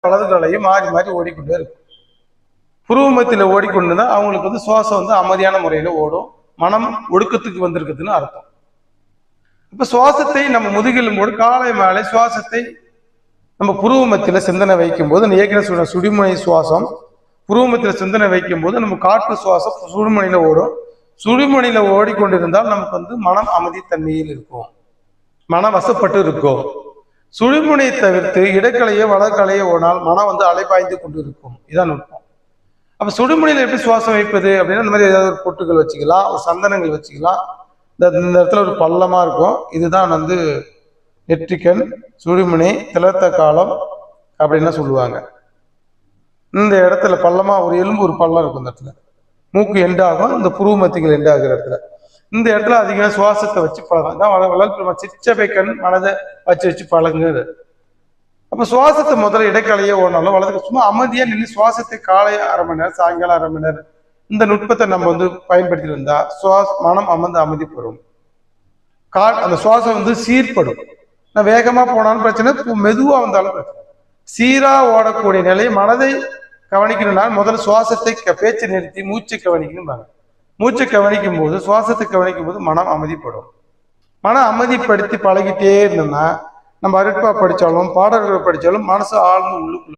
வலது காலையும் மாறி மாறி ஓடிக்கொண்டே இருக்கும். புருவ மத்தியில ஓடிக்கொண்டுதான் அவங்களுக்கு வந்து சுவாசம் வந்து அமைதியான முறையில ஓடும். மனம் ஒடுக்கத்துக்கு வந்திருக்குதுன்னு அர்த்தம். இப்ப சுவாசத்தை நம்ம முதுகிலும் போது காலை மேலே சுவாசத்தை நம்ம புருவ மத்தியில சிந்தனை வைக்கும் போது ஏற்கனவே சொன்ன சுடிமுனை சுவாசம் புருவ மத்தியில சிந்தனை வைக்கும் போது நம்ம காற்று சுவாசம் சுடுமணியில ஓடும். சுடுமணியில ஓடிக்கொண்டிருந்தால் நமக்கு வந்து மனம் அமைதி தன்மையில் இருக்கும், மனம் வசப்பட்டு இருக்கும். சுழிமுனையை தவிர்த்து இடக்கலையோ வளர்கலையோ ஓனால் மனம் வந்து அலைபாய்ந்து கொண்டு இருக்கும். இதான் நுட்பம். அப்ப சுடுமுனையில எப்படி சுவாசம் வைப்பது அப்படின்னா, இந்த மாதிரி ஏதாவது ஒரு பொட்டுகள் வச்சுக்கலாம், ஒரு சந்தனங்கள் வச்சுக்கலாம். இந்த இடத்துல ஒரு பள்ளமா இருக்கும். இதுதான் வந்து நெற்றிக்கண், சுழிமுனை, திளர்த்த காலம் அப்படின்னா சொல்லுவாங்க. இந்த இடத்துல பள்ளமா ஒரு எலும்பு ஒரு பள்ளம் இருக்கும். இந்த இடத்துல மூக்கு எண்டாகும், இந்த புருவ மத்திகள் எண்டாகிற இடத்துல இந்த இடத்துல அதிகமாக சுவாசத்தை வச்சு பழகம். வளர்ப்பு சிச்சபை கண் மனதை வச்சு பழங்குது. அப்ப சுவாசத்தை முதல்ல இடைக்காலையே ஓடனாலும் வலதுக்கு சும்மா அமைதியா நின்று சுவாசத்தை காலை அரை மணி நேரம் சாயங்காலம் அரை மணி நேரம் இந்த நுட்பத்தை நம்ம வந்து பயன்படுத்தி இருந்தா மனம் அமர்ந்து அமைதி பெறும். அந்த சுவாசம் வந்து சீர்படும். நான் வேகமா போனாலும் பிரச்சனை, மெதுவா வந்தாலும் பிரச்சனை. சீரா ஓடக்கூடிய நிலையை மனதை கவனிக்கணும்னா முதல்ல சுவாசத்தை பேச்சை நிறுத்தி மூச்சை கவனிக்கணும். மூச்சை கவனிக்கும் போது சுவாசத்தை கவனிக்கும் போது மனம் அமைதிப்படும். மனம் அமைதிப்படுத்தி பழகிட்டே இருந்தோம்னா நம்ம அருட்பா படித்தாலும் பாடல்களை படித்தாலும் மனசு ஆழ்ந்து உள்ளுக்குள்ள